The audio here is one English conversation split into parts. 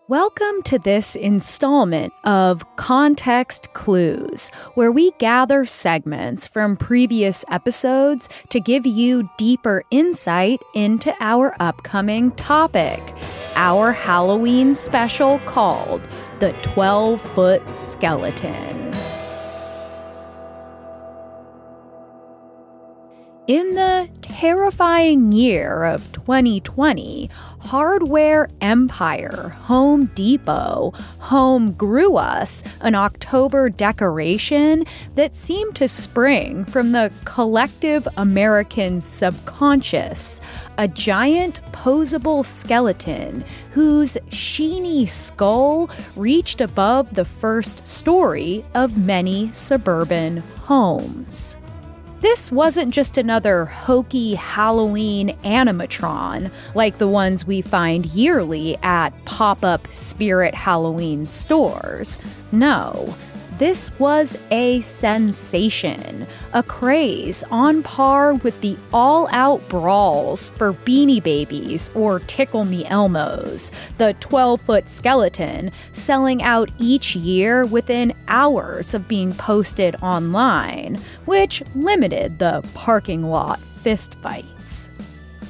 Welcome to this installment of Context Clues, where we gather segments from previous episodes to give you deeper insight into our upcoming topic, our Halloween special called The 12-Foot Skeleton. In the terrifying year of 2020, hardware empire Home Depot home-grew us an October decoration that seemed to spring from the collective American subconscious, a giant posable skeleton whose sheeny skull reached above the first story of many suburban homes. This wasn't just another hokey Halloween animatron like the ones we find yearly at pop-up Spirit Halloween stores. No, this was a sensation, a craze on par with the all-out brawls for Beanie Babies or Tickle Me Elmos, the 12-foot skeleton selling out each year within hours of being posted online, which limited the parking lot fistfights.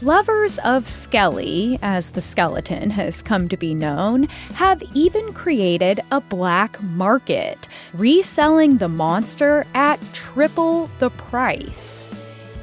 Lovers of Skelly, as the skeleton has come to be known, have even created a black market, reselling the monster at triple the price.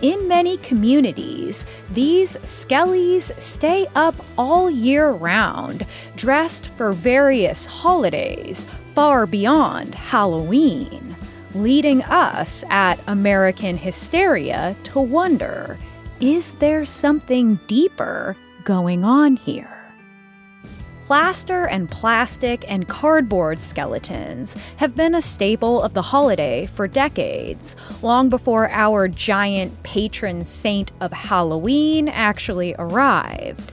In many communities, these Skellies stay up all year round, dressed for various holidays, far beyond Halloween, leading us at American Hysteria to wonder, is there something deeper going on here? Plaster and plastic and cardboard skeletons have been a staple of the holiday for decades, long before our giant patron saint of Halloween actually arrived.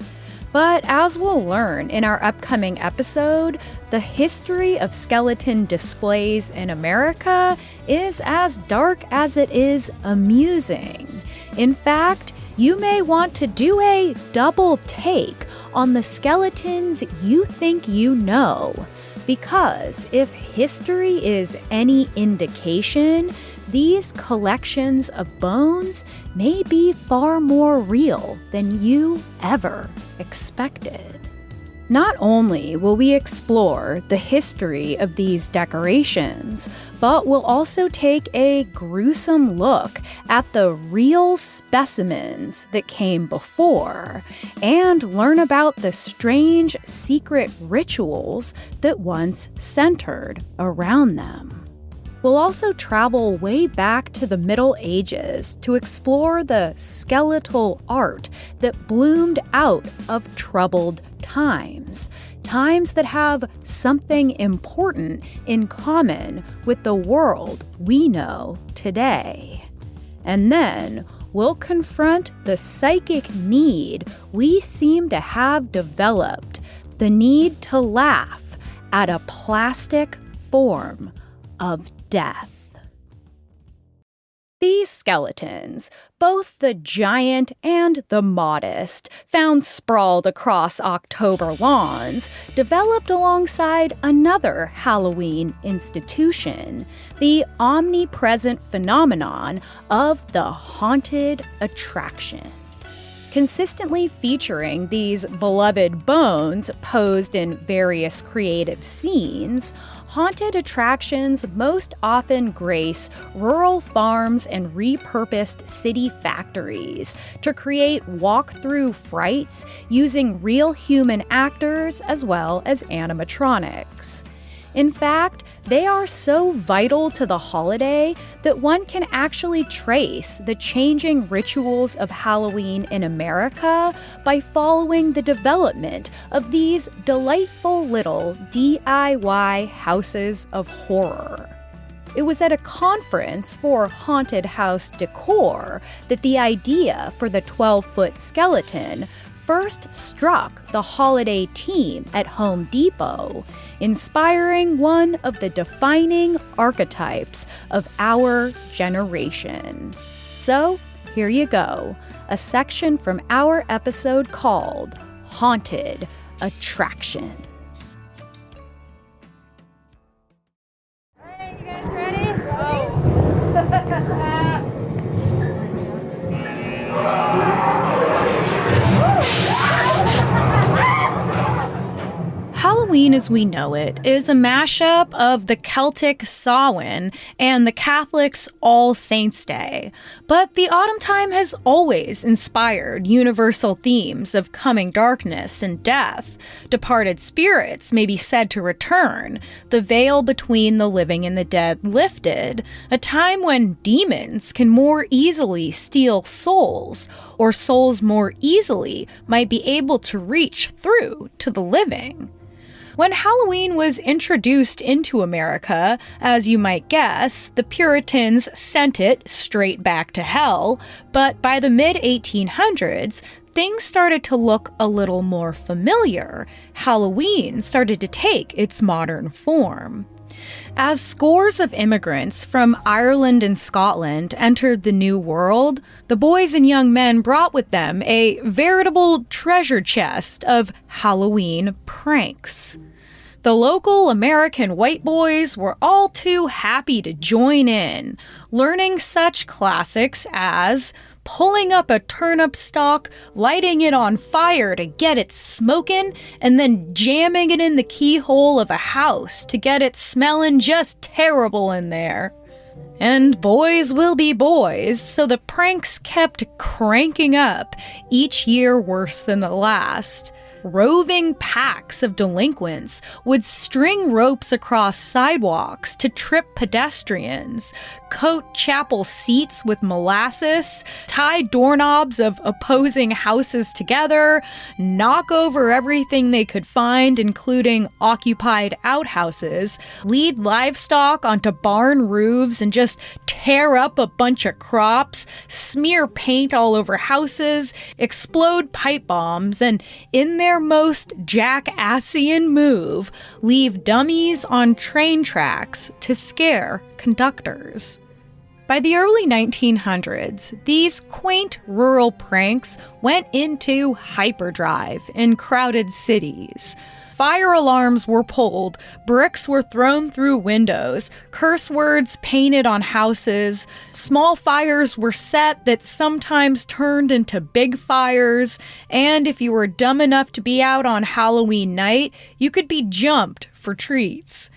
But as we'll learn in our upcoming episode, the history of skeleton displays in America is as dark as it is amusing. In fact, you may want to do a double take on the skeletons you think you know, because if history is any indication, these collections of bones may be far more real than you ever expected. Not only will we explore the history of these decorations, but we'll also take a gruesome look at the real specimens that came before, and learn about the strange secret rituals that once centered around them. We'll also travel way back to the Middle Ages to explore the skeletal art that bloomed out of troubled times that have something important in common with the world we know today. And then we'll confront the psychic need we seem to have developed, the need to laugh at a plastic form of death. These skeletons, both the giant and the modest, found sprawled across October lawns, developed alongside another Halloween institution, the omnipresent phenomenon of the haunted attraction. Consistently featuring these beloved bones posed in various creative scenes, haunted attractions most often grace rural farms and repurposed city factories to create walk-through frights using real human actors as well as animatronics. In fact, they are so vital to the holiday that one can actually trace the changing rituals of Halloween in America by following the development of these delightful little DIY houses of horror. It was at a conference for haunted house decor that the idea for the 12-foot skeleton first struck the holiday team at Home Depot, inspiring one of the defining archetypes of our generation. So, here you go, a section from our episode called Haunted Attractions. Halloween as we know it is a mashup of the Celtic Samhain and the Catholics' All Saints' Day. But the autumn time has always inspired universal themes of coming darkness and death. Departed spirits may be said to return, the veil between the living and the dead lifted, a time when demons can more easily steal souls, or souls more easily might be able to reach through to the living. When Halloween was introduced into America, as you might guess, the Puritans sent it straight back to hell, but by the mid-1800s, things started to look a little more familiar. Halloween started to take its modern form. As scores of immigrants from Ireland and Scotland entered the New World, the boys and young men brought with them a veritable treasure chest of Halloween pranks. The local American white boys were all too happy to join in, learning such classics as pulling up a turnip stalk, lighting it on fire to get it smoking, and then jamming it in the keyhole of a house to get it smelling just terrible in there. And boys will be boys, so the pranks kept cranking up, each year worse than the last. Roving packs of delinquents would string ropes across sidewalks to trip pedestrians, coat chapel seats with molasses, tie doorknobs of opposing houses together, knock over everything they could find, including occupied outhouses, lead livestock onto barn roofs and just tear up a bunch of crops, smear paint all over houses, explode pipe bombs, and in their most jackassian move, leave dummies on train tracks to scare conductors. By the early 1900s, these quaint rural pranks went into hyperdrive in crowded cities. Fire alarms were pulled, bricks were thrown through windows, curse words painted on houses, small fires were set that sometimes turned into big fires, and if you were dumb enough to be out on Halloween night, you could be jumped for treats.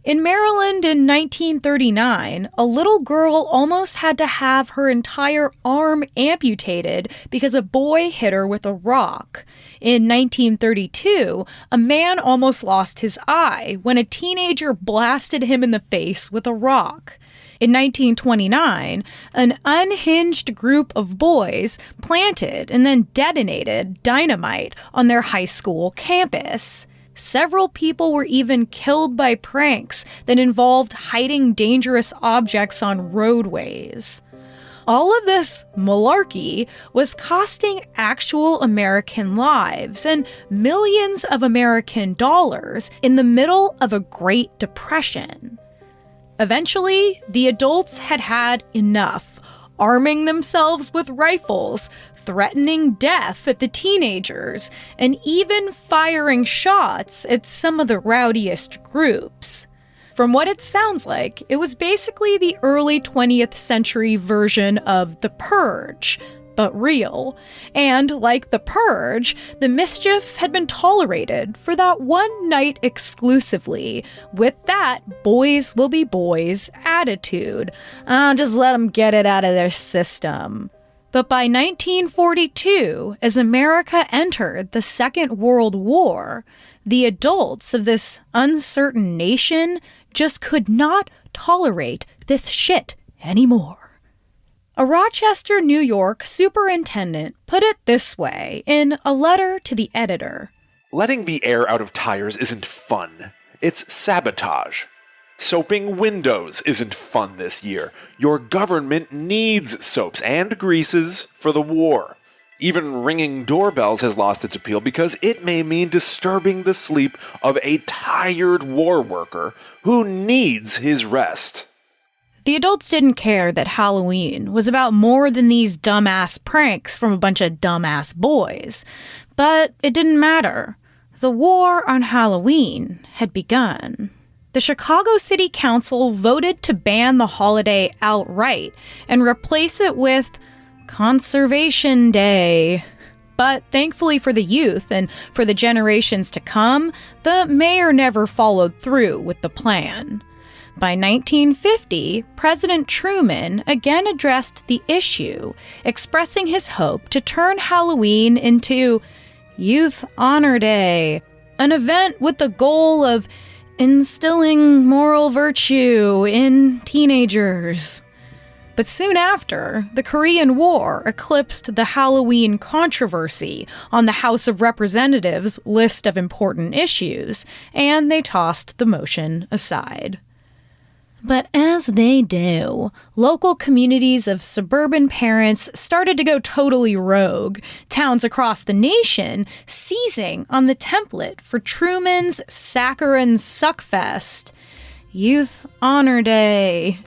In Maryland in 1939, a little girl almost had to have her entire arm amputated because a boy hit her with a rock. In 1932, a man almost lost his eye when a teenager blasted him in the face with a rock. In 1929, an unhinged group of boys planted and then detonated dynamite on their high school campus. Several people were even killed by pranks that involved hiding dangerous objects on roadways. All of this malarkey was costing actual American lives and millions of American dollars in the middle of a Great Depression. Eventually, the adults had had enough, arming themselves with rifles, threatening death at the teenagers, and even firing shots at some of the rowdiest groups. From what it sounds like, it was basically the early 20th century version of The Purge, but real. And like The Purge, the mischief had been tolerated for that one night exclusively, with that boys will be boys attitude. Just let them get it out of their system. But by 1942, as America entered the Second World War, the adults of this uncertain nation just could not tolerate this shit anymore. A Rochester, New York superintendent put it this way in a letter to the editor. Letting the air out of tires isn't fun. It's sabotage. Soaping windows isn't fun this year. Your government needs soaps and greases for the war. Even ringing doorbells has lost its appeal because it may mean disturbing the sleep of a tired war worker who needs his rest. The adults didn't care that Halloween was about more than these dumbass pranks from a bunch of dumbass boys. But it didn't matter. The war on Halloween had begun. The Chicago City Council voted to ban the holiday outright and replace it with Conservation Day. But thankfully for the youth and for the generations to come, the mayor never followed through with the plan. By 1950, President Truman again addressed the issue, expressing his hope to turn Halloween into Youth Honor Day, an event with the goal of instilling moral virtue in teenagers. But soon after, the Korean War eclipsed the Halloween controversy on the House of Representatives' list of important issues, and they tossed the motion aside. But as they do, local communities of suburban parents started to go totally rogue, towns across the nation seizing on the template for Truman's saccharine suckfest, Youth Honor Day.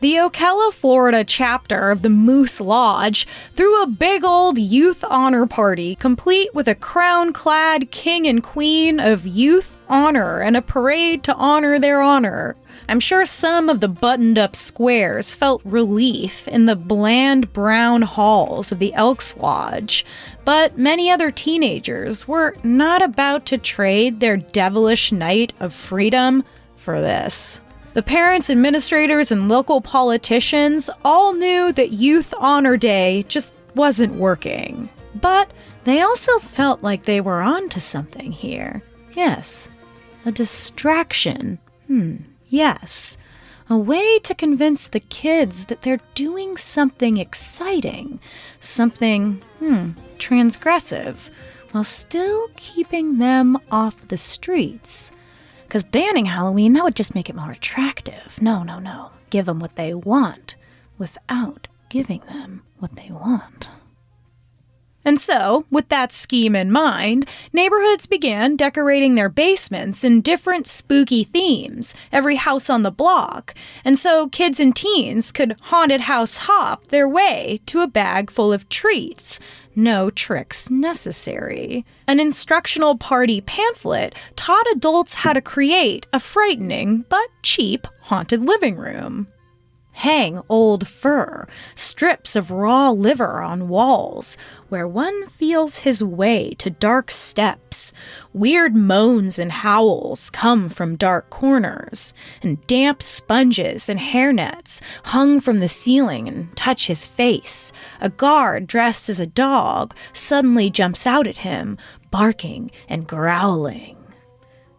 The Ocala, Florida chapter of the Moose Lodge threw a big old youth honor party, complete with a crown-clad king and queen of youth honor and a parade to honor their honor. I'm sure some of the buttoned-up squares felt relief in the bland brown halls of the Elks Lodge, but many other teenagers were not about to trade their devilish night of freedom for this. The parents, administrators, and local politicians all knew that Youth Honor Day just wasn't working. But they also felt like they were onto something here. Yes, a distraction. Yes, a way to convince the kids that they're doing something exciting, something, transgressive, while still keeping them off the streets. Because banning Halloween, that would just make it more attractive. No. Give them what they want without giving them what they want. And so, with that scheme in mind, neighborhoods began decorating their basements in different spooky themes, every house on the block, and so kids and teens could haunted house hop their way to a bag full of treats. No tricks necessary. An instructional party pamphlet taught adults how to create a frightening but cheap haunted living room. Hang old fur, strips of raw liver on walls, where one feels his way to dark steps. Weird moans and howls come from dark corners, and damp sponges and hairnets hung from the ceiling and touch his face. A guard dressed as a dog suddenly jumps out at him, barking and growling.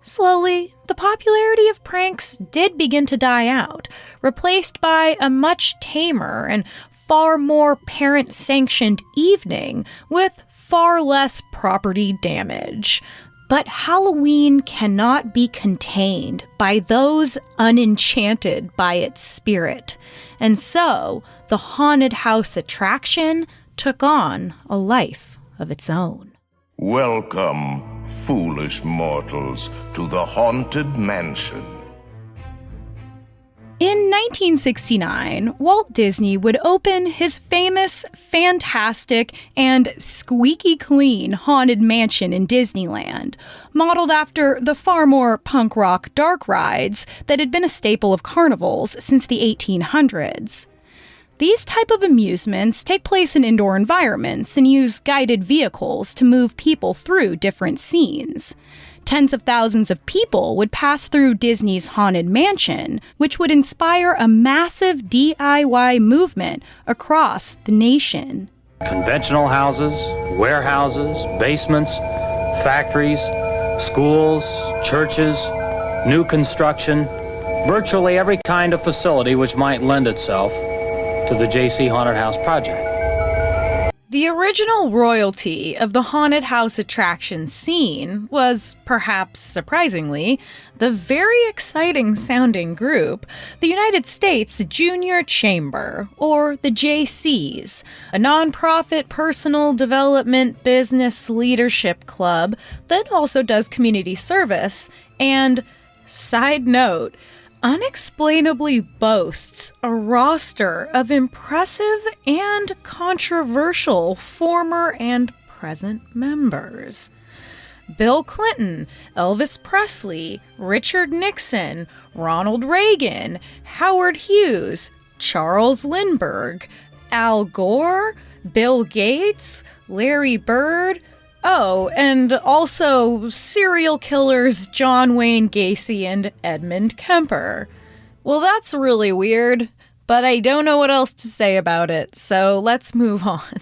Slowly, the popularity of pranks did begin to die out, replaced by a much tamer and far more parent-sanctioned evening with far less property damage. But Halloween cannot be contained by those unenchanted by its spirit, and so the haunted house attraction took on a life of its own. Welcome, foolish mortals, to the Haunted Mansion. In 1969, Walt Disney would open his famous, fantastic, and squeaky clean Haunted Mansion in Disneyland, modeled after the far more punk rock dark rides that had been a staple of carnivals since the 1800s. These type of amusements take place in indoor environments and use guided vehicles to move people through different scenes. Tens of thousands of people would pass through Disney's Haunted Mansion, which would inspire a massive DIY movement across the nation. Conventional houses, warehouses, basements, factories, schools, churches, new construction, virtually every kind of facility which might lend itself to the J.C. Haunted House project. The original royalty of the haunted house attraction scene was, perhaps surprisingly, the very exciting sounding group, the United States Junior Chamber, or the JCs, a nonprofit personal development business leadership club that also does community service, and, side note, unexplainably boasts a roster of impressive and controversial former and present members. Bill Clinton, Elvis Presley, Richard Nixon, Ronald Reagan, Howard Hughes, Charles Lindbergh, Al Gore, Bill Gates, Larry Bird. Oh, and also serial killers John Wayne Gacy and Edmund Kemper. Well, that's really weird, but I don't know what else to say about it, so let's move on.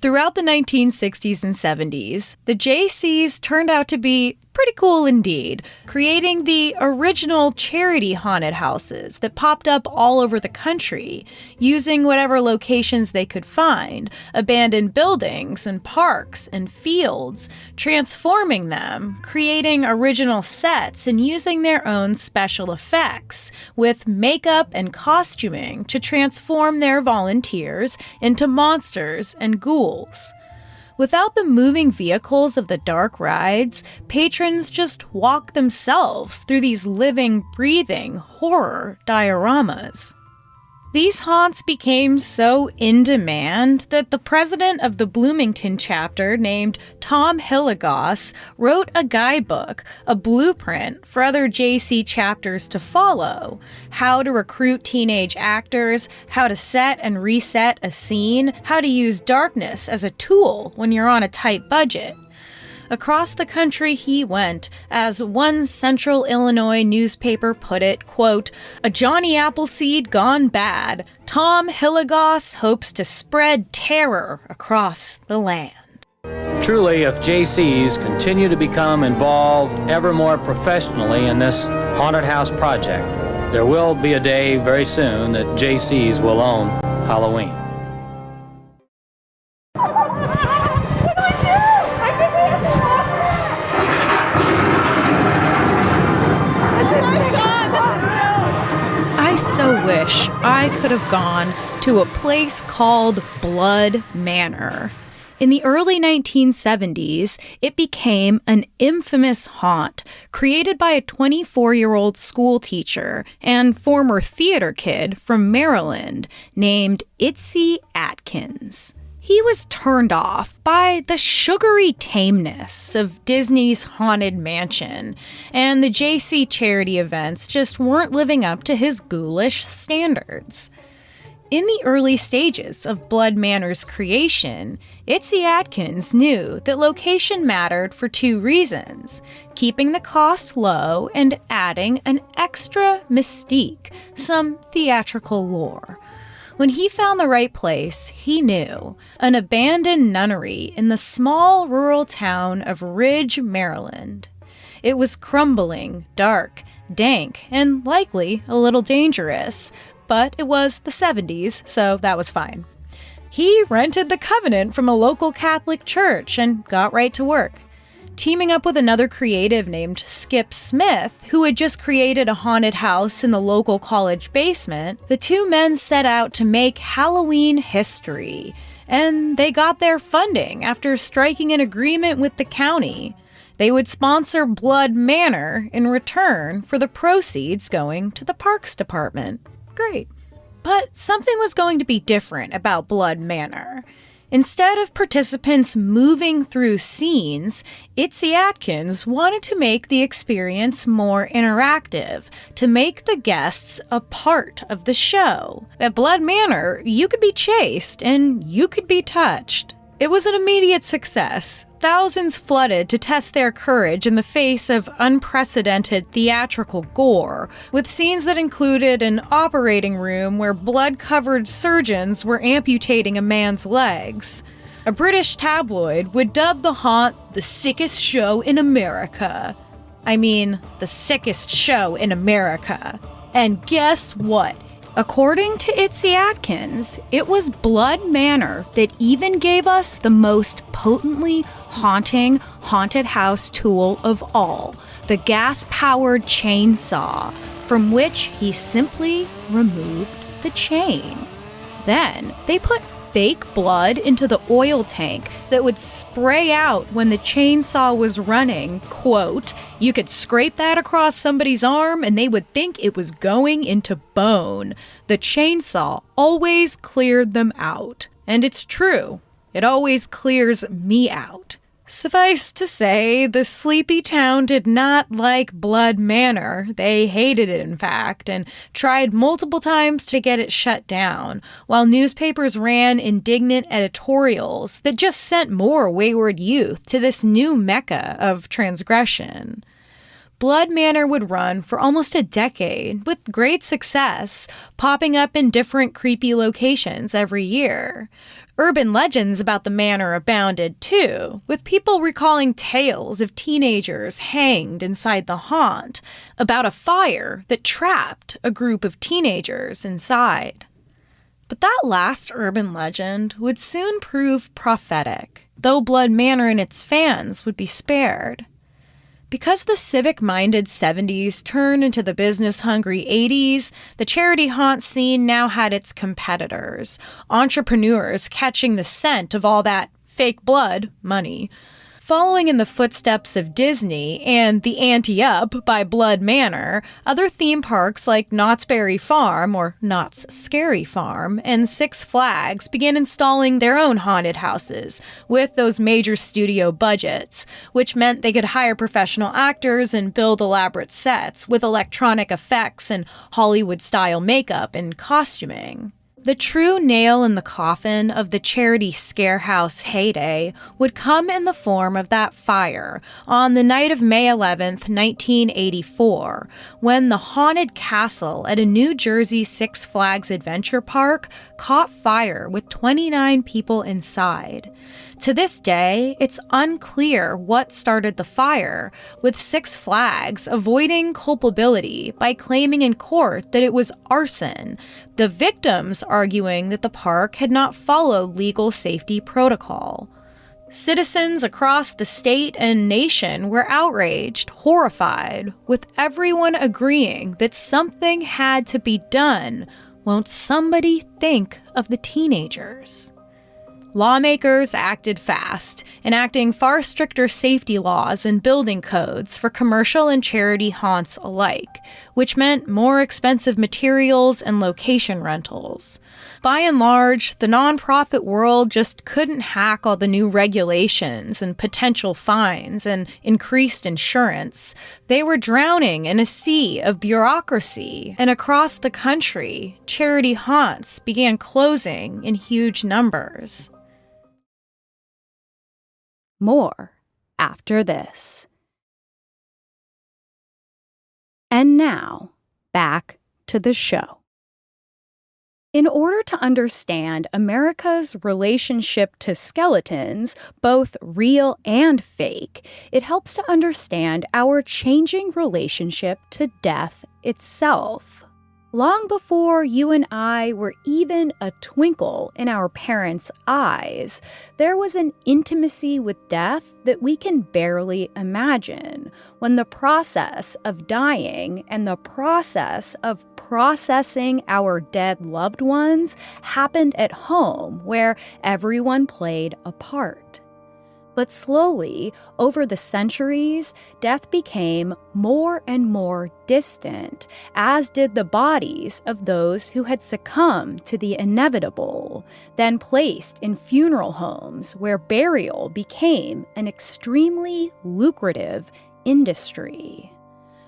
Throughout the 1960s and 70s, the JCs turned out to be pretty cool indeed, creating the original charity haunted houses that popped up all over the country, using whatever locations they could find, abandoned buildings and parks and fields, transforming them, creating original sets and using their own special effects, with makeup and costuming to transform their volunteers into monsters and ghouls. Without the moving vehicles of the dark rides, patrons just walk themselves through these living, breathing horror dioramas. These haunts became so in demand that the president of the Bloomington chapter, named Tom Hilligoss, wrote a guidebook, a blueprint for other JC chapters to follow: how to recruit teenage actors, how to set and reset a scene, how to use darkness as a tool when you're on a tight budget. Across the country he went, as one Central Illinois newspaper put it, quote, "A Johnny Appleseed gone bad. Tom Hilligoss hopes to spread terror across the land." Truly, if JCs continue to become involved ever more professionally in this haunted house project, there will be a day very soon that JCs will own Halloween. I so wish I could have gone to a place called Blood Manor. In the early 1970s, it became an infamous haunt created by a 24-year-old school teacher and former theater kid from Maryland named Itzy Atkins. He was turned off by the sugary tameness of Disney's Haunted Mansion, and the JC charity events just weren't living up to his ghoulish standards. In the early stages of Blood Manor's creation, Itzy Atkins knew that location mattered for two reasons: keeping the cost low and adding an extra mystique, some theatrical lore. When he found the right place, he knew: an abandoned nunnery in the small rural town of Ridge, Maryland. It was crumbling, dark, dank, and likely a little dangerous, but it was the 70s, so that was fine. He rented the Covenant from a local Catholic church and got right to work. Teaming up with another creative named Skip Smith, who had just created a haunted house in the local college basement, the two men set out to make Halloween history. And they got their funding after striking an agreement with the county. They would sponsor Blood Manor in return for the proceeds going to the Parks Department. Great. But something was going to be different about Blood Manor. Instead of participants moving through scenes, Itzy Atkins wanted to make the experience more interactive, to make the guests a part of the show. At Blood Manor, you could be chased and you could be touched. It was an immediate success. Thousands flooded to test their courage in the face of unprecedented theatrical gore, with scenes that included an operating room where blood-covered surgeons were amputating a man's legs. A British tabloid would dub the haunt the sickest show in America. I mean, the sickest show in America. And guess what? According to Itzy Atkins, it was Blood Manor that even gave us the most potently haunting haunted house tool of all, the gas-powered chainsaw, from which he simply removed the chain. Then they put fake blood into the oil tank that would spray out when the chainsaw was running. Quote, "You could scrape that across somebody's arm and they would think it was going into bone. The chainsaw always cleared them out." And it's true. It always clears me out. Suffice to say, the sleepy town did not like Blood Manor. They hated it, in fact, and tried multiple times to get it shut down, while newspapers ran indignant editorials that just sent more wayward youth to this new mecca of transgression. Blood Manor would run for almost a decade, with great success, popping up in different creepy locations every year. Urban legends about the manor abounded, too, with people recalling tales of teenagers hanged inside the haunt, about a fire that trapped a group of teenagers inside. But that last urban legend would soon prove prophetic, though Blood Manor and its fans would be spared. Because the civic-minded 70s turned into the business-hungry 80s, the charity haunt scene now had its competitors, entrepreneurs catching the scent of all that fake blood money. Following in the footsteps of Disney and the ante-up by Blood Manor, other theme parks like Knott's Berry Farm, or Knott's Scary Farm, and Six Flags began installing their own haunted houses with those major studio budgets, which meant they could hire professional actors and build elaborate sets with electronic effects and Hollywood-style makeup and costuming. The true nail in the coffin of the charity scarehouse heyday would come in the form of that fire on the night of May 11th, 1984, when the haunted castle at a New Jersey Six Flags adventure park caught fire with 29 people inside. To this day, it's unclear what started the fire, with Six Flags avoiding culpability by claiming in court that it was arson, the victims arguing that the park had not followed legal safety protocol. Citizens across the state and nation were outraged, horrified, with everyone agreeing that something had to be done. Won't somebody think of the teenagers? Lawmakers acted fast, enacting far stricter safety laws and building codes for commercial and charity haunts alike, which meant more expensive materials and location rentals. By and large, the nonprofit world just couldn't hack all the new regulations and potential fines and increased insurance. They were drowning in a sea of bureaucracy, and across the country, charity haunts began closing in huge numbers. More after this. And now, back to the show. In order to understand America's relationship to skeletons, both real and fake, it helps to understand our changing relationship to death itself. Long before you and I were even a twinkle in our parents' eyes, there was an intimacy with death that we can barely imagine, when the process of dying and the process of processing our dead loved ones happened at home, where everyone played a part. But slowly, over the centuries, death became more and more distant, as did the bodies of those who had succumbed to the inevitable, then placed in funeral homes where burial became an extremely lucrative industry.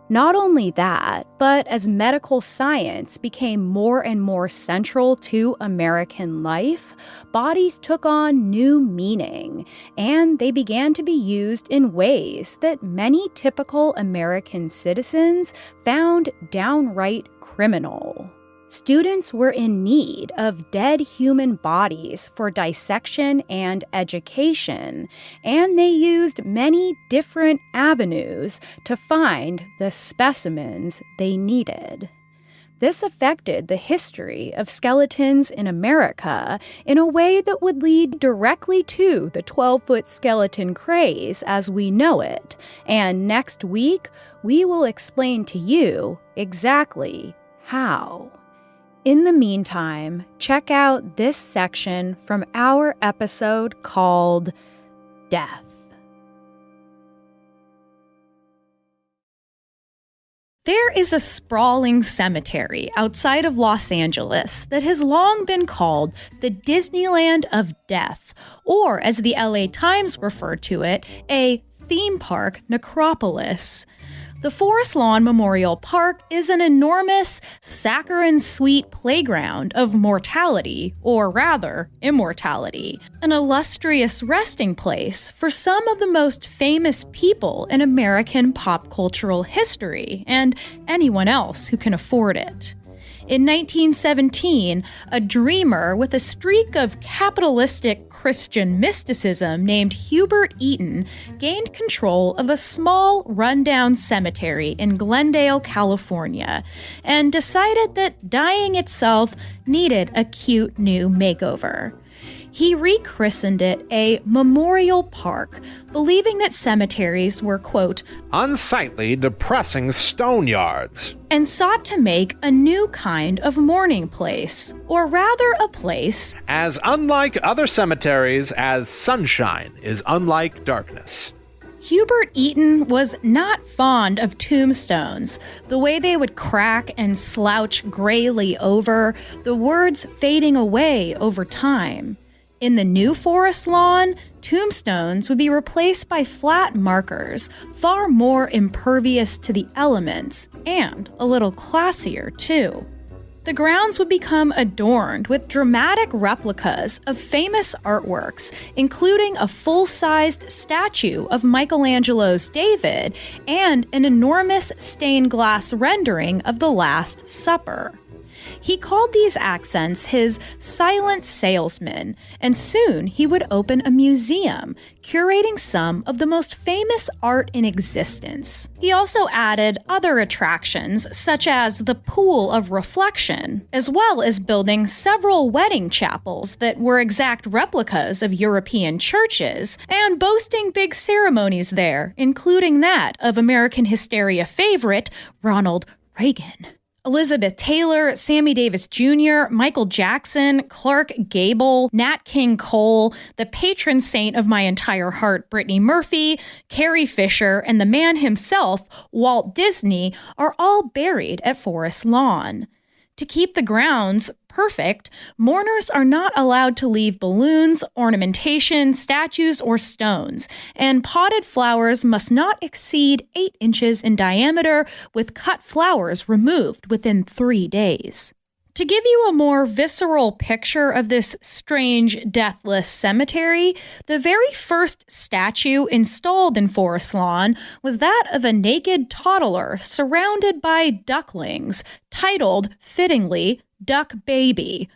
Not only that, but as medical science became more and more central to American life, bodies took on new meaning, and they began to be used in ways that many typical American citizens found downright criminal. Students were in need of dead human bodies for dissection and education, and they used many different avenues to find the specimens they needed. This affected the history of skeletons in America in a way that would lead directly to the 12-foot skeleton craze as we know it, and next week we will explain to you exactly how. In the meantime, check out this section from our episode called Death. There is a sprawling cemetery outside of Los Angeles that has long been called the Disneyland of Death, or as the LA Times referred to it, a theme park necropolis. The Forest Lawn Memorial Park is an enormous, saccharine-sweet playground of mortality, or rather, immortality, an illustrious resting place for some of the most famous people in American pop cultural history, and anyone else who can afford it. In 1917, a dreamer with a streak of capitalistic Christian mysticism named Hubert Eaton gained control of a small, rundown cemetery in Glendale, California, and decided that dying itself needed a cute new makeover. He rechristened it a memorial park, believing that cemeteries were, quote, unsightly, depressing stone yards, and sought to make a new kind of mourning place, or rather a place as unlike other cemeteries as sunshine is unlike darkness. Hubert Eaton was not fond of tombstones, the way they would crack and slouch grayly over, the words fading away over time. In the new forest lawn, tombstones would be replaced by flat markers, far more impervious to the elements, and a little classier, too. The grounds would become adorned with dramatic replicas of famous artworks, including a full-sized statue of Michelangelo's David and an enormous stained glass rendering of the Last Supper. He called these accents his silent salesmen, and soon he would open a museum, curating some of the most famous art in existence. He also added other attractions, such as the Pool of Reflection, as well as building several wedding chapels that were exact replicas of European churches, and boasting big ceremonies there, including that of American hysteria favorite Ronald Reagan. Elizabeth Taylor, Sammy Davis Jr., Michael Jackson, Clark Gable, Nat King Cole, the patron saint of my entire heart, Brittany Murphy, Carrie Fisher, and the man himself, Walt Disney, are all buried at Forest Lawn. To keep the grounds perfect, mourners are not allowed to leave balloons, ornamentation, statues, or stones, and potted flowers must not exceed 8 inches in diameter, with cut flowers removed within 3 days. To give you a more visceral picture of this strange, deathless cemetery, the very first statue installed in Forest Lawn was that of a naked toddler surrounded by ducklings, titled, fittingly, Duck Baby.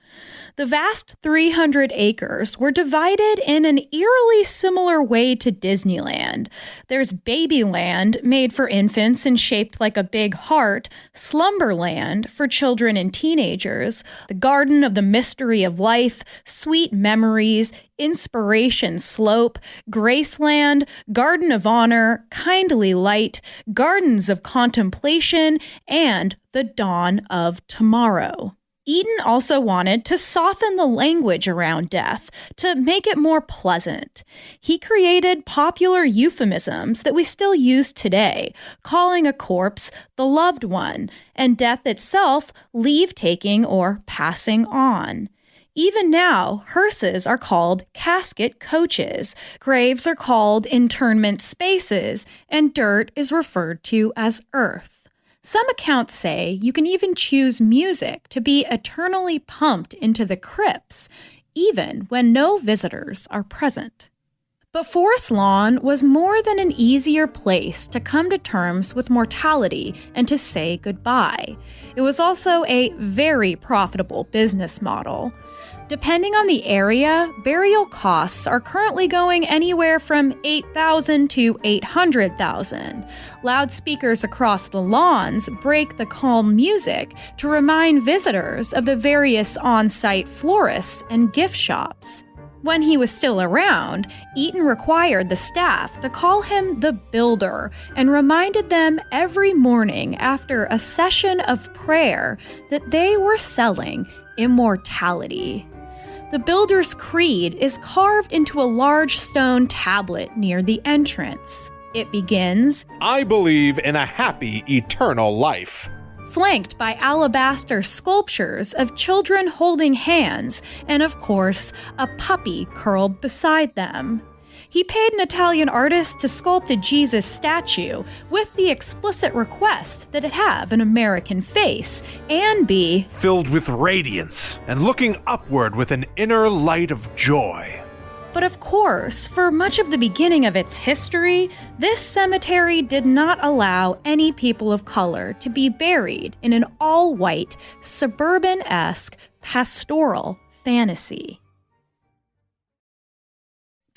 The vast 300 acres were divided in an eerily similar way to Disneyland. There's Babyland, made for infants and shaped like a big heart, Slumberland for children and teenagers, the Garden of the Mystery of Life, Sweet Memories, Inspiration Slope, Graceland, Garden of Honor, Kindly Light, Gardens of Contemplation, and the Dawn of Tomorrow. Eaton also wanted to soften the language around death, to make it more pleasant. He created popular euphemisms that we still use today, calling a corpse the loved one, and death itself leave-taking or passing on. Even now, hearses are called casket coaches, graves are called interment spaces, and dirt is referred to as earth. Some accounts say you can even choose music to be eternally pumped into the crypts, even when no visitors are present. But Forest Lawn was more than an easier place to come to terms with mortality and to say goodbye. It was also a very profitable business model. Depending on the area, burial costs are currently going anywhere from $8,000 to $800,000. Loudspeakers across the lawns break the calm music to remind visitors of the various on-site florists and gift shops. When he was still around, Eaton required the staff to call him the Builder and reminded them every morning after a session of prayer that they were selling immortality. The Builder's Creed is carved into a large stone tablet near the entrance. It begins, "I believe in a happy eternal life." flanked by alabaster sculptures of children holding hands and, of course, a puppy curled beside them. He paid an Italian artist to sculpt a Jesus statue with the explicit request that it have an American face and be filled with radiance and looking upward with an inner light of joy. But of course, for much of the beginning of its history, this cemetery did not allow any people of color to be buried in an all-white, suburban-esque, pastoral fantasy.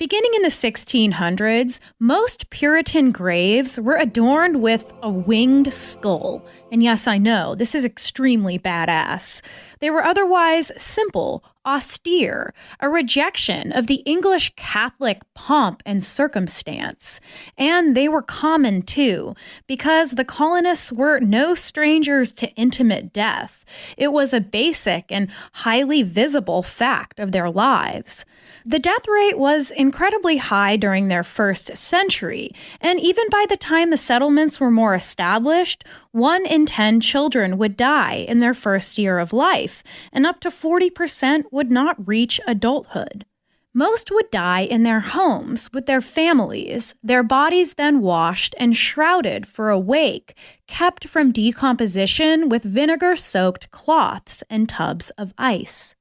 Beginning in the 1600s, most Puritan graves were adorned with a winged skull. And yes, I know, this is extremely badass. They were otherwise simple, austere, a rejection of the English Catholic pomp and circumstance. And they were common too, because the colonists were no strangers to intimate death. It was a basic and highly visible fact of their lives. The death rate was incredibly high during their first century, and even by the time the settlements were more established, 1 in 10 children would die in their first year of life, and up to 40% would not reach adulthood. Most would die in their homes with their families, their bodies then washed and shrouded for a wake, kept from decomposition with vinegar-soaked cloths and tubs of ice.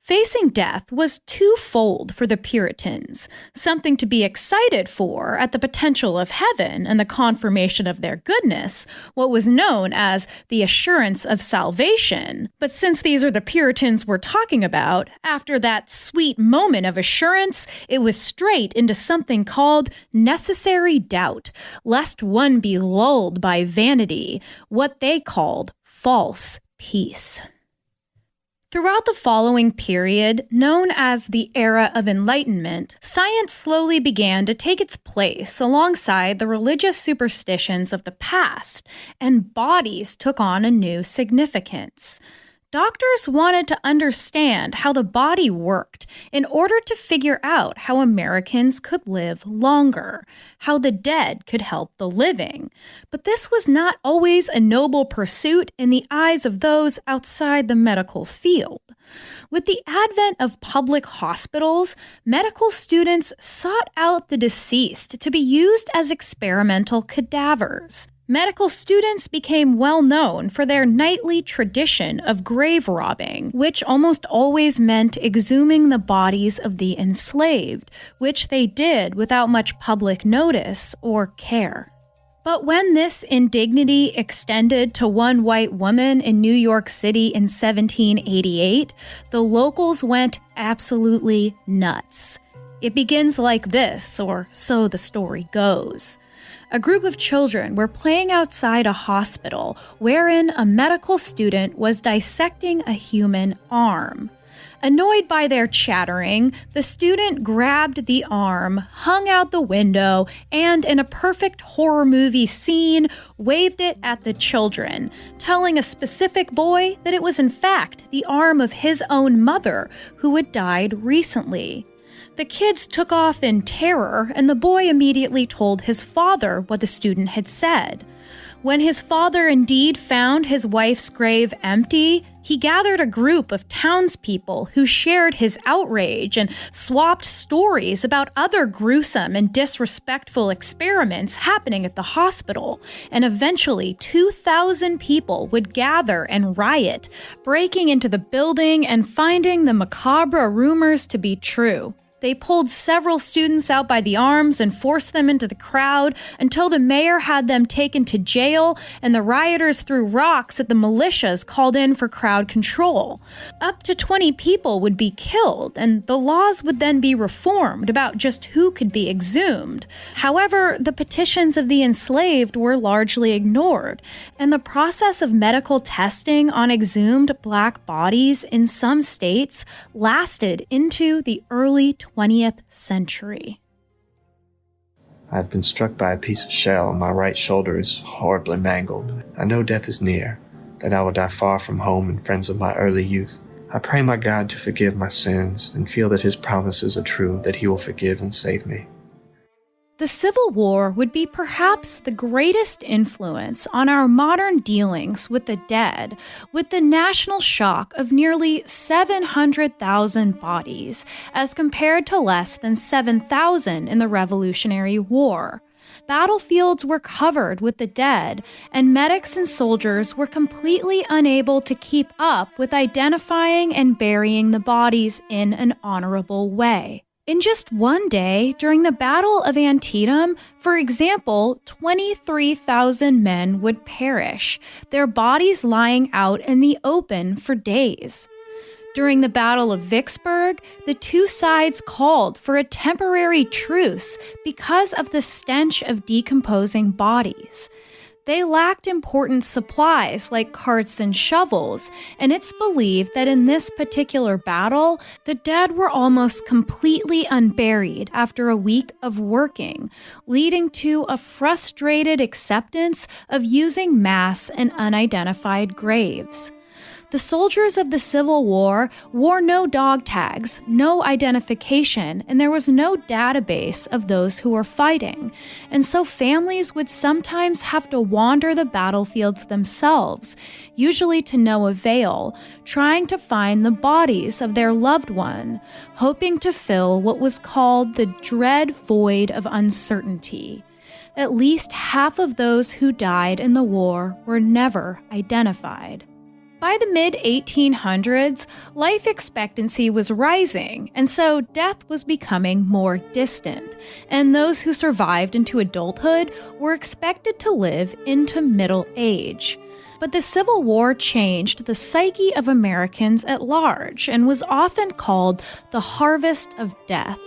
Facing death was twofold for the Puritans, something to be excited for at the potential of heaven and the confirmation of their goodness, what was known as the assurance of salvation. But since these are the Puritans we're talking about, after that sweet moment of assurance, it was straight into something called necessary doubt, lest one be lulled by vanity, what they called false peace. Throughout the following period, known as the Era of Enlightenment, science slowly began to take its place alongside the religious superstitions of the past, and bodies took on a new significance. Doctors wanted to understand how the body worked in order to figure out how Americans could live longer, how the dead could help the living. But this was not always a noble pursuit in the eyes of those outside the medical field. With the advent of public hospitals, medical students sought out the deceased to be used as experimental cadavers. Medical students became well known for their nightly tradition of grave robbing, which almost always meant exhuming the bodies of the enslaved, which they did without much public notice or care. But when this indignity extended to one white woman in New York City in 1788, the locals went absolutely nuts. It begins like this, or so the story goes. A group of children were playing outside a hospital wherein a medical student was dissecting a human arm. Annoyed by their chattering, the student grabbed the arm, hung out the window, and in a perfect horror movie scene, waved it at the children, telling a specific boy that it was in fact the arm of his own mother who had died recently. The kids took off in terror, and the boy immediately told his father what the student had said. When his father indeed found his wife's grave empty, he gathered a group of townspeople who shared his outrage and swapped stories about other gruesome and disrespectful experiments happening at the hospital, and eventually 2,000 people would gather and riot, breaking into the building and finding the macabre rumors to be true. They pulled several students out by the arms and forced them into the crowd until the mayor had them taken to jail, and the rioters threw rocks at the militias called in for crowd control. Up to 20 people would be killed, and the laws would then be reformed about just who could be exhumed. However, the petitions of the enslaved were largely ignored, and the process of medical testing on exhumed black bodies in some states lasted into the early 20th century. I have been struck by a piece of shell, and my right shoulder is horribly mangled. I know death is near, that I will die far from home and friends of my early youth. I pray my God to forgive my sins and feel that his promises are true, that he will forgive and save me. The Civil War would be perhaps the greatest influence on our modern dealings with the dead, with the national shock of nearly 700,000 bodies, as compared to less than 7,000 in the Revolutionary War. Battlefields were covered with the dead, and medics and soldiers were completely unable to keep up with identifying and burying the bodies in an honorable way. In just one day, during the Battle of Antietam, for example, 23,000 men would perish, their bodies lying out in the open for days. During the Battle of Vicksburg, the two sides called for a temporary truce because of the stench of decomposing bodies. They lacked important supplies like carts and shovels, and it's believed that in this particular battle, the dead were almost completely unburied after a week of working, leading to a frustrated acceptance of using mass and unidentified graves. The soldiers of the Civil War wore no dog tags, no identification, and there was no database of those who were fighting. And so families would sometimes have to wander the battlefields themselves, usually to no avail, trying to find the bodies of their loved one, hoping to fill what was called the dread void of uncertainty. At least half of those who died in the war were never identified. By the mid-1800s, life expectancy was rising, and so death was becoming more distant, and those who survived into adulthood were expected to live into middle age. But the Civil War changed the psyche of Americans at large and was often called the harvest of death.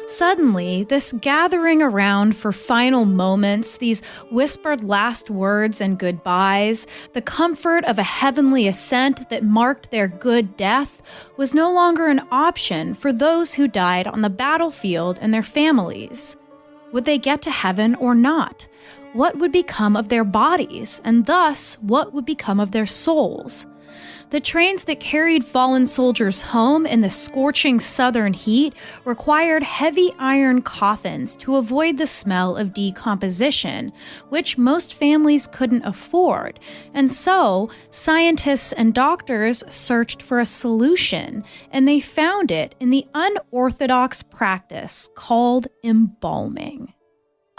Suddenly, this gathering around for final moments, these whispered last words and goodbyes, the comfort of a heavenly ascent that marked their good death, was no longer an option for those who died on the battlefield and their families. Would they get to heaven or not? What would become of their bodies, and thus, what would become of their souls? The trains that carried fallen soldiers home in the scorching southern heat required heavy iron coffins to avoid the smell of decomposition, which most families couldn't afford. And so, scientists and doctors searched for a solution, and they found it in the unorthodox practice called embalming.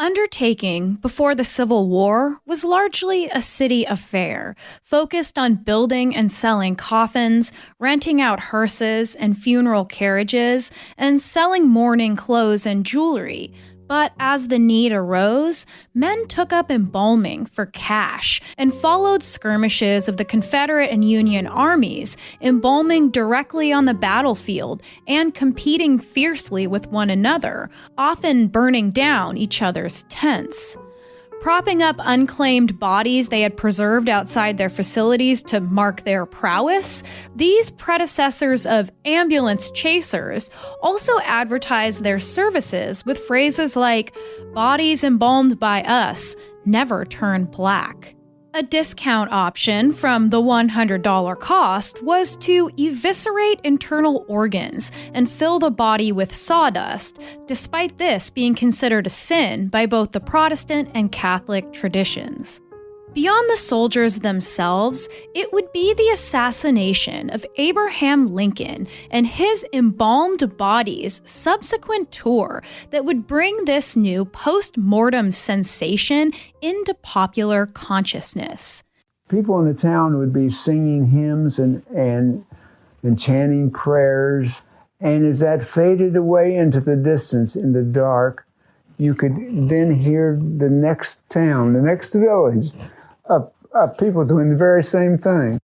Undertaking before the Civil War was largely a city affair, focused on building and selling coffins, renting out hearses and funeral carriages, and selling mourning clothes and jewelry. But as the need arose, men took up embalming for cash and followed skirmishes of the Confederate and Union armies, embalming directly on the battlefield and competing fiercely with one another, often burning down each other's tents. Propping up unclaimed bodies they had preserved outside their facilities to mark their prowess, these predecessors of ambulance chasers also advertised their services with phrases like, "Bodies embalmed by us never turn black." A discount option from the $100 cost was to eviscerate internal organs and fill the body with sawdust, despite this being considered a sin by both the Protestant and Catholic traditions. Beyond the soldiers themselves, it would be the assassination of Abraham Lincoln and his embalmed body's subsequent tour that would bring this new post-mortem sensation into popular consciousness. People in the town would be singing hymns and chanting prayers, and as that faded away into the distance in the dark, you could then hear the next town, the next village, people doing the very same thing.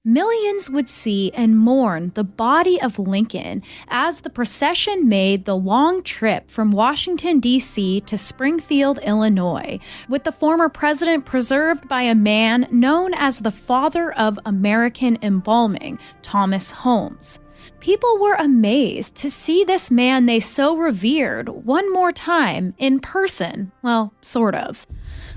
Millions would see and mourn the body of Lincoln as the procession made the long trip from Washington, D.C. to Springfield, Illinois, with the former president preserved by a man known as the father of American embalming, Thomas Holmes. People were amazed to see this man they so revered one more time in person, well, sort of.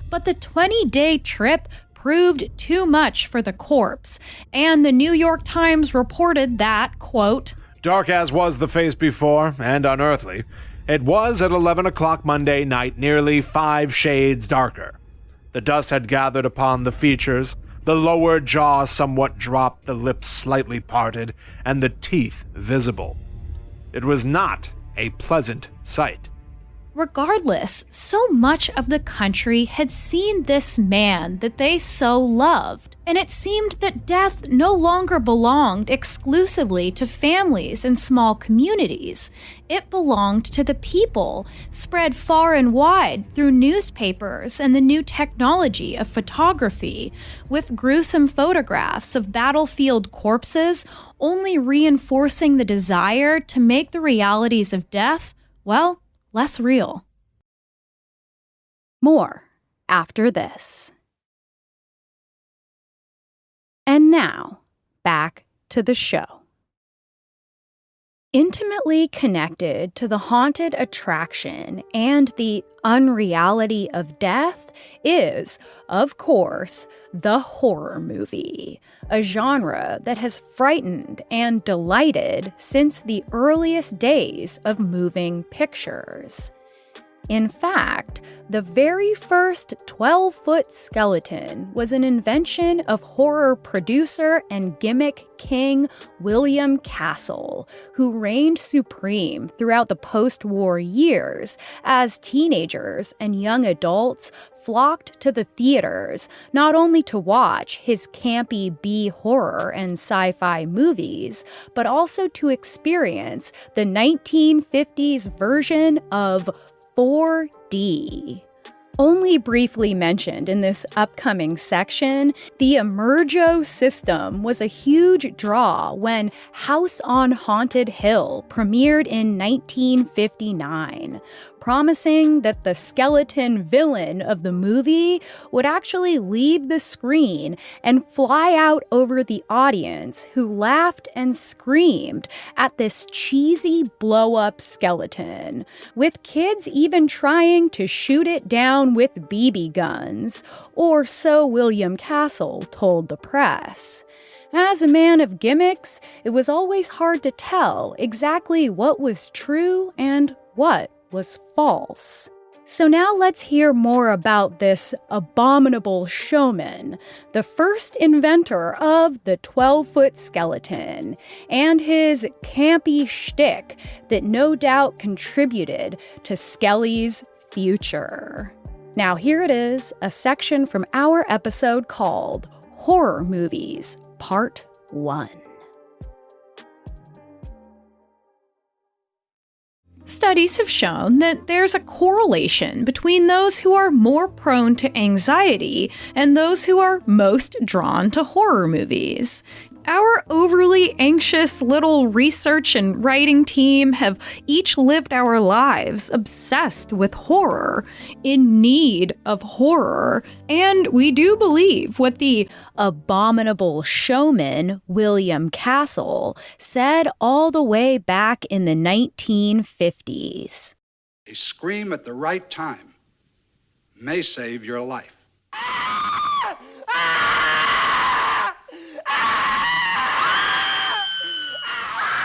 But the 20-day trip proved too much for the corpse, and the New York Times reported that, quote, "Dark as was the face before, and unearthly, It was at 11 o'clock Monday night, nearly 5 shades darker. The dust had gathered upon the features, the lower jaw somewhat dropped, the lips slightly parted, and the teeth visible. It was not a pleasant sight. Regardless, so much of the country had seen this man that they so loved, and it seemed that death no longer belonged exclusively to families and small communities. It belonged to the people, spread far and wide through newspapers and the new technology of photography, with gruesome photographs of battlefield corpses only reinforcing the desire to make the realities of death, well, less real. More after this. And now, back to the show. Intimately connected to the haunted attraction and the unreality of death is, of course, the horror movie, a genre that has frightened and delighted since the earliest days of moving pictures. In fact, the very first 12-foot skeleton was an invention of horror producer and gimmick king William Castle, who reigned supreme throughout the post-war years as teenagers and young adults flocked to the theaters not only to watch his campy B-horror and sci-fi movies, but also to experience the 1950s version of 4D. Only briefly mentioned in this upcoming section, the Emergo system was a huge draw when House on Haunted Hill premiered in 1959, promising that the skeleton villain of the movie would actually leave the screen and fly out over the audience, who laughed and screamed at this cheesy blow-up skeleton, with kids even trying to shoot it down with BB guns, or so William Castle told the press. As a man of gimmicks, it was always hard to tell exactly what was true and what was false. So now let's hear more about this abominable showman, the first inventor of the 12-foot skeleton, and his campy shtick that no doubt contributed to Skelly's future. Now here it is, a section from our episode called Horror Movies, Part 1. Studies have shown that there's a correlation between those who are more prone to anxiety and those who are most drawn to horror movies. Our overly anxious little research and writing team have each lived our lives obsessed with horror, in need of horror, and we do believe what the abominable showman, William Castle, said all the way back in the 1950s. A scream at the right time may save your life.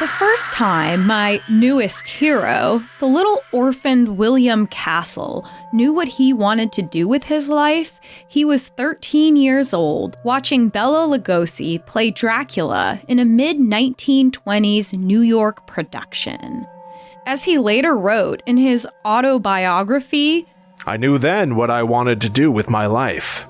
The first time my newest hero, the little orphaned William Castle, knew what he wanted to do with his life, he was 13 years old, watching Bela Lugosi play Dracula in a mid-1920s New York production. As he later wrote in his autobiography, I knew then what I wanted to do with my life.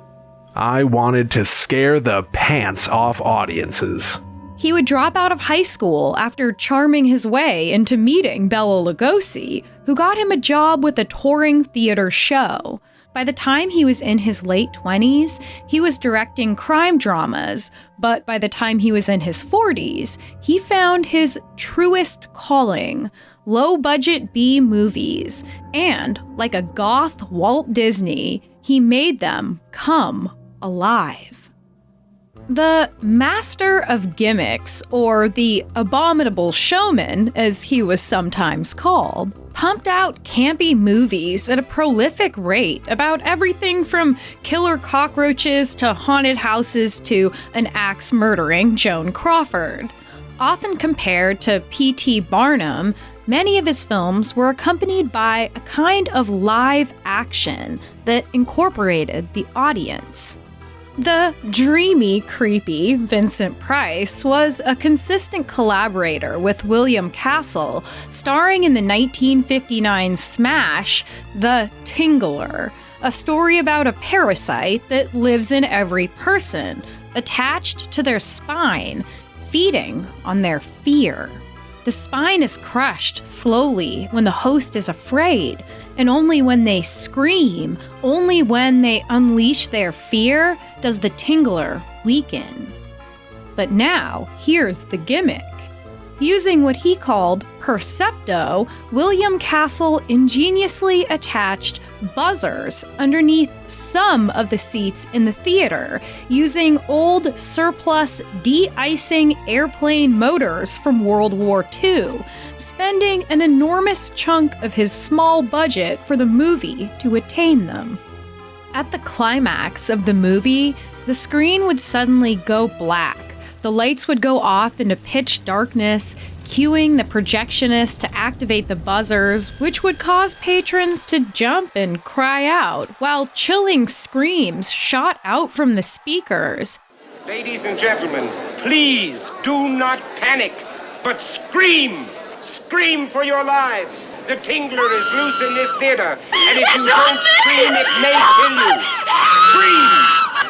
I wanted to scare the pants off audiences. He would drop out of high school after charming his way into meeting Bela Lugosi, who got him a job with a touring theater show. By the time he was in his late 20s, he was directing crime dramas, but by the time he was in his 40s, he found his truest calling, low-budget B movies, and, like a goth Walt Disney, he made them come alive. The master of gimmicks, or the abominable showman, as he was sometimes called, pumped out campy movies at a prolific rate about everything from killer cockroaches to haunted houses to an axe-murdering Joan Crawford. Often compared to P.T. Barnum, Many of his films were accompanied by a kind of live action that incorporated the audience. The dreamy, creepy Vincent Price was a consistent collaborator with William Castle, starring in the 1959 smash, The Tingler, a story about a parasite that lives in every person, attached to their spine, feeding on their fear. The spine is crushed slowly when the host is afraid, and only when they scream, only when they unleash their fear, does the tingler weaken. But now, here's the gimmick. Using what he called percepto, William Castle ingeniously attached buzzers underneath some of the seats in the theater, using old surplus de-icing airplane motors from World War II, spending an enormous chunk of his small budget for the movie to attain them. At the climax of the movie, the screen would suddenly go black. The lights would go off into pitch darkness, cueing the projectionist to activate the buzzers, which would cause patrons to jump and cry out, while chilling screams shot out from the speakers. Ladies and gentlemen, please do not panic, but scream! Scream for your lives! The tingler is loose in this theater, and if you don't scream, it may kill you! Scream!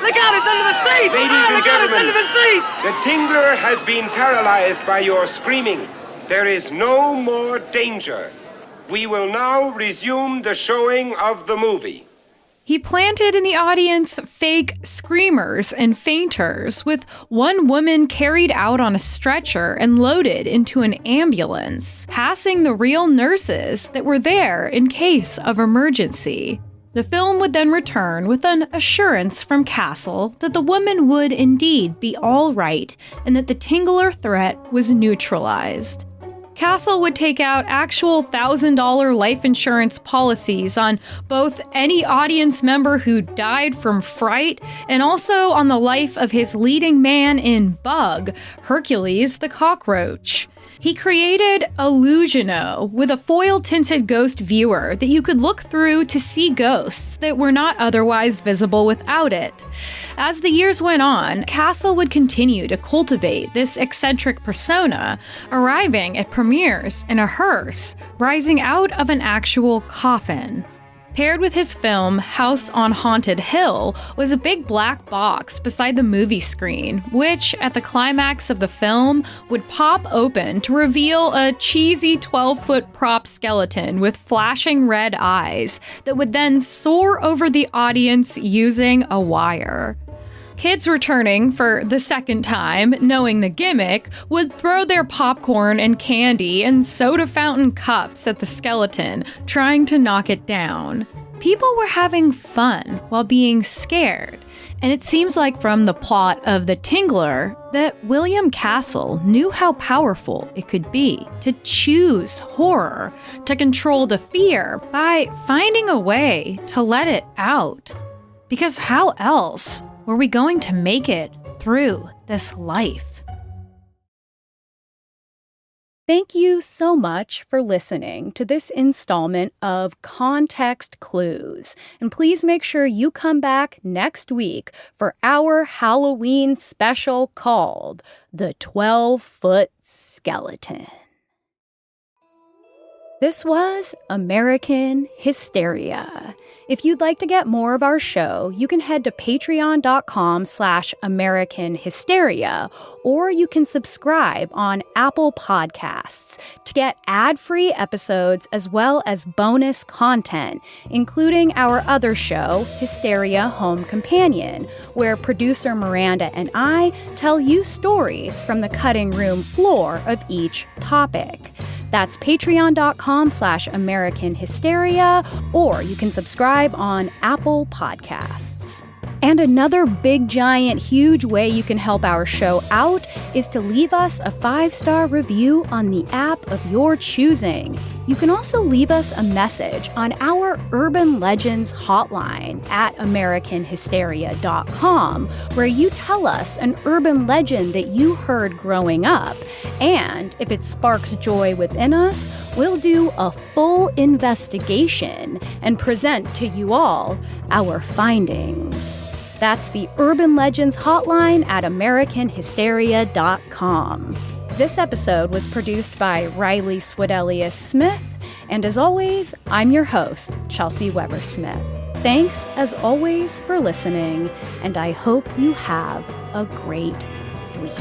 Look out, it's under the seat! Ladies and gentlemen, it's under the seat! The tingler has been paralyzed by your screaming. There is no more danger. We will now resume the showing of the movie. He planted in the audience fake screamers and fainters, with one woman carried out on a stretcher and loaded into an ambulance, passing the real nurses that were there in case of emergency. The film would then return with an assurance from Castle that the woman would indeed be all right and that the tingler threat was neutralized. Castle would take out actual $1,000 life insurance policies on both any audience member who died from fright and also on the life of his leading man in Bug, Hercules the cockroach. He created Illusiono with a foil-tinted ghost viewer that you could look through to see ghosts that were not otherwise visible without it. As the years went on, Castle would continue to cultivate this eccentric persona, arriving at premieres in a hearse, rising out of an actual coffin. Paired with his film House on Haunted Hill was a big black box beside the movie screen, which, at the climax of the film, would pop open to reveal a cheesy 12-foot prop skeleton with flashing red eyes that would then soar over the audience using a wire. Kids returning for the second time, knowing the gimmick, would throw their popcorn and candy and soda fountain cups at the skeleton, trying to knock it down. People were having fun while being scared, and it seems like from the plot of The Tingler that William Castle knew how powerful it could be to choose horror, to control the fear by finding a way to let it out. Because how else were we going to make it through this life? Thank you so much for listening to this installment of Context Clues. And please make sure you come back next week for our Halloween special called The 12-Foot Skeleton. This was American Hysteria. If you'd like to get more of our show, you can head to patreon.com/AmericanHysteria, or you can subscribe on Apple Podcasts to get ad-free episodes as well as bonus content, including our other show, Hysteria Home Companion, where producer Miranda and I tell you stories from the cutting room floor of each topic. That's patreon.com/AmericanHysteria, or you can subscribe on Apple Podcasts. And another big, giant, huge way you can help our show out is to leave us a 5-star review on the app of your choosing. You can also leave us a message on our Urban Legends hotline at AmericanHysteria.com, where you tell us an urban legend that you heard growing up. And if it sparks joy within us, we'll do a full investigation and present to you all our findings. That's the Urban Legends hotline at AmericanHysteria.com. This episode was produced by Riley Swedelius-Smith, and as always, I'm your host, Chelsey Weber-Smith. Thanks, as always, for listening, and I hope you have a great week.